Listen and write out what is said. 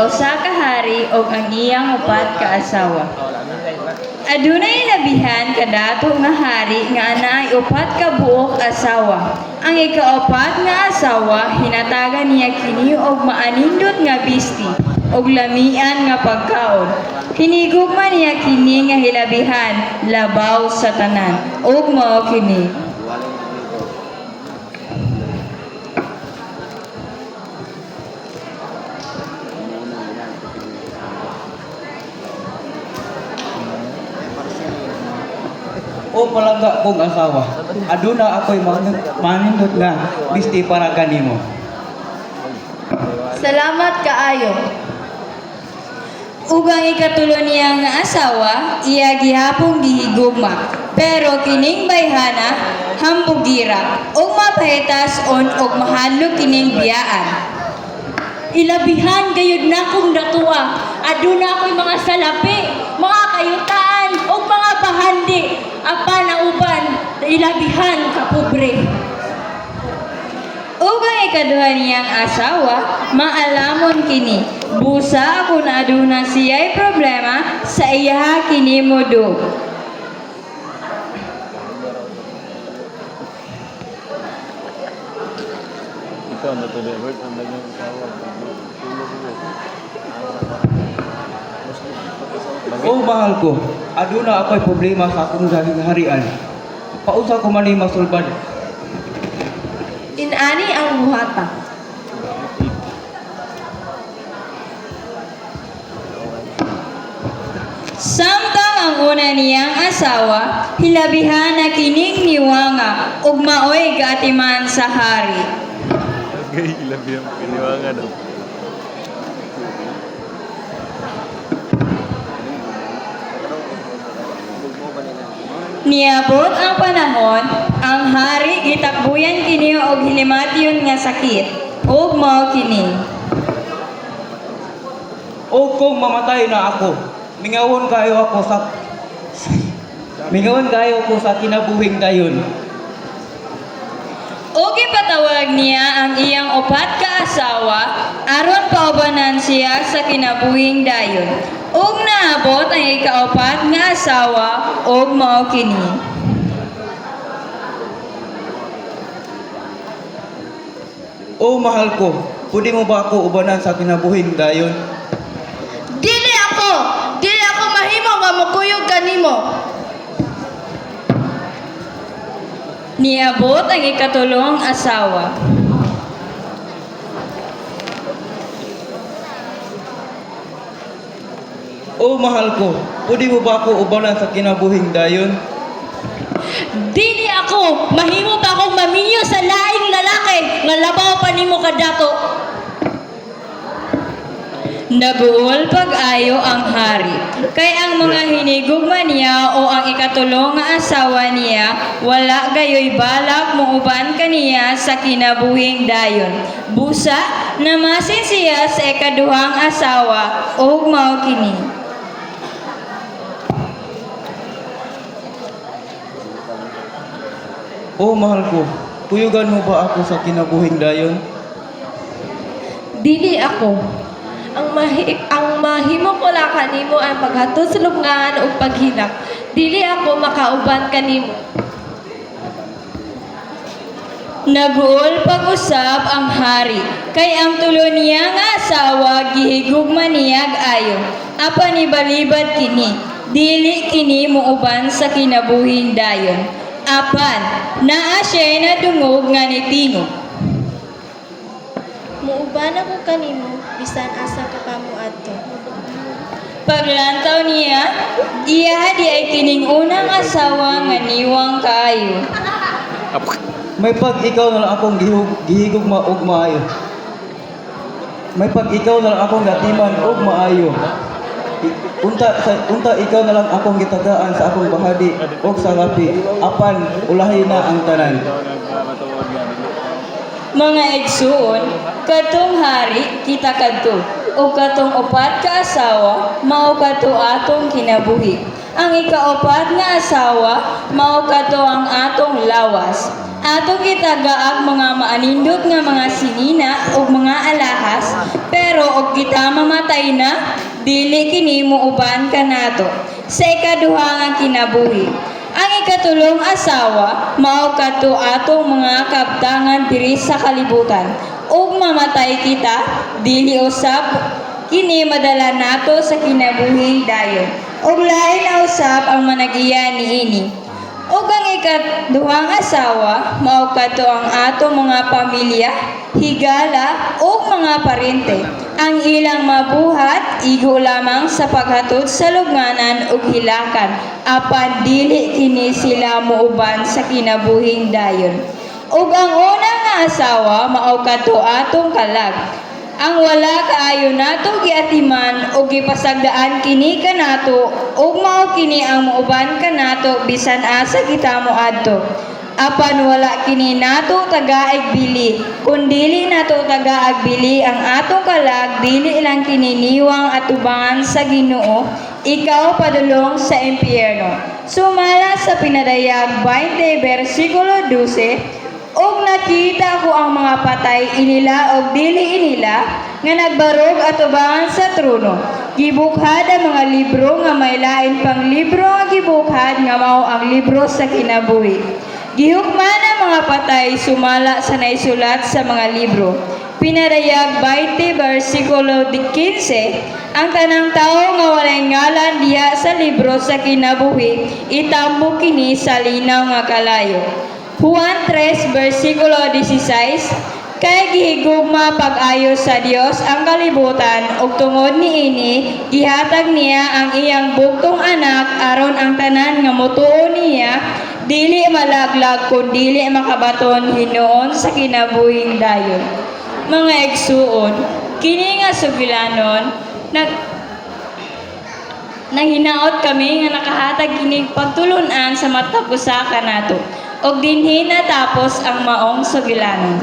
sa usa ka hari ug ang iyang upat ka asawa. Adunay labihan kadato nga hari nga anaay upat ka buok asawa. Ang ikaapat nga asawa hinatagan niya kini og maanindot nga bisti og lamian nga pagkaon. Hinigugma niya kini nga hilabihan labaw sa tanan ug mao kini. O palangga kong asawa, aduna ako'y manindot nga bisti para kanimo. Salamat kaayo. Ug ang ikatulo niya nga asawa, iya gihapong gihigugma. Pero kining bayhana, hambugira, ug mapahitas-on ug mahadlok kining biyaan. Ilabihan gayud na kong datua, aduna ako'y mga salapi, mga kayutaan, ug mga bahandi, apan na uban, ilabihan ka pobre. Ug ang ikaduha niyang asawa, maalamon kini, busa kung aduna siya'y problema sa iya kini mudo. Ikaw na to, Robert, ang naging asawa. O mahal ko, aduna ako'y problema sa akong harian. Pausa ko man masulbad. Inani ang buhata. Samtang ang una niyang asawa, hilabihan na kining niwanga ug maoy gatiman sa hari. Gay, ilabi ang piniwangan. Niabot ang panahon, ang hari gitakbuyan kini og hilimatyon nga sakit, ug mao kini. O kung mamatay na ako, mingawon kayo ako sa kinabuhing dayon. Og ipatawag niya ang iyang upat ka asawa aron paubanan siya sa kinabuhing dayon. Ug naabot ang ikaapat nga asawa ug mao kini. O mahal ko, pwede mo ba ako ubanan sa kinabuhing dayon? Dili ako mahimo nga mukuyog kanimo. Niabot ang ikatulong asawa. O mahal ko, pwede mo ba ako ubanan sa kinabuhing dayon? Dili ako mahimo ba akong maminyo sa laing lalaki nga labaw pa nimo kadato. Nabuol pag-ayo ang hari. Kay ang mga hinigugma niya o ang ikatulong nga asawa niya, wala gayoy balak muuban kaniya sa kinabuhing dayon. Busa, namasin siya sa ikaduhang asawa ug mao kini. O mahal ko, kuyugan mo ba ako sa kinabuhing dayon? Dili ako. Ang mahimo ko lang kanimo ang paghatod sa lubngan ug paghilak. Dili ako makauban kanimo. Naguol pag-usab ang hari, kay ang tulo niya nga asawa gihigugma niyag ayo. Apan ibalibad kini, dili kini muuban sa kinabuhing dayon. Apan, naa siya'y nadungog nga nitingog. Muuban ako kanimo, bisan asa ka kamo adto. Paglantaw niya, iya di ay kining unang asawa nga niwang kaayo. May pag ikaw na lang akong gihigugma og maayo. May pag ikaw na lang akong gatiman og maayo. Unta ikaw na lang akong gitagaan sa akong bahadi og sa lapi. Apan ulahi na ang tanan. Mga igsuon, katong hari kita kadto, o katong upat ka asawa, mao kadto atong kinabuhi. Ang ikaapat nga asawa, mao kadto ang atong lawas. Ato kita gaag mga maanindot nga mga sinina o mga alahas, pero og kita mamatay na, dili kini muuban kanato. Sa ikaduha nga kinabuhi, ang ikatulong asawa mao kadto atong mga kabtangan diri sa kalibutan. Ug mamatay kita, dili usab kini madala nato sa kinabuhing dayon. Ug lain na usab ang managiya niini. Ug ang ikaduhang asawa mao kadto ang ato mga pamilya, higala ug mga parente. Ang ilang mabuhat igo lamang sa paghatod sa lubnganan ug hilakan, apan dili kini sila muuban sa kinabuhing dayon. Ug ang una nga asawa mao kadto atong kalag. Ang wala kaayo nato giatiman o gipasagdaan kini kanato ug mao kini ang muuban kanato bisan asa kita moadto. Apan wala kini nato tagaig bili, kundili nato tagaag bili ang ato kalag dili lang kini niwang atubangan sa Ginoo, ikaw padulong sa impyerno. Sumala sa pinadayag 20 bersikulo 12. Og nakita ko ang mga patay inila og dili inila nga nagbarog atubangan sa trono. Gibukhad ang mga libro nga may lain pang libro nga gibukhad nga mao ang libro sa kinabuhi. Gihukman ang mga patay sumala sa naisulat sa mga libro. Pinadayag 20 bersikulo 15, ang tanang tao nga walay ngalan diha sa libro sa kinabuhi, itambo kini sa linaw nga kalayo. Juan 3, versikulo 16, kay gihigugma pag-ayo sa Dios ang kalibutan ug tungod niini gihatag niya ang iyang bugtong anak aron ang tanan nga motuo niya dili malaglag kun dili makabaton hinuon sa kinabuhing dayon. Mga igsuon, kini nga sugilanon nahinaot kami nga nakahatag kining pagtulunan sa matapusa kanato og dinhi natapos ang maong sugilanon.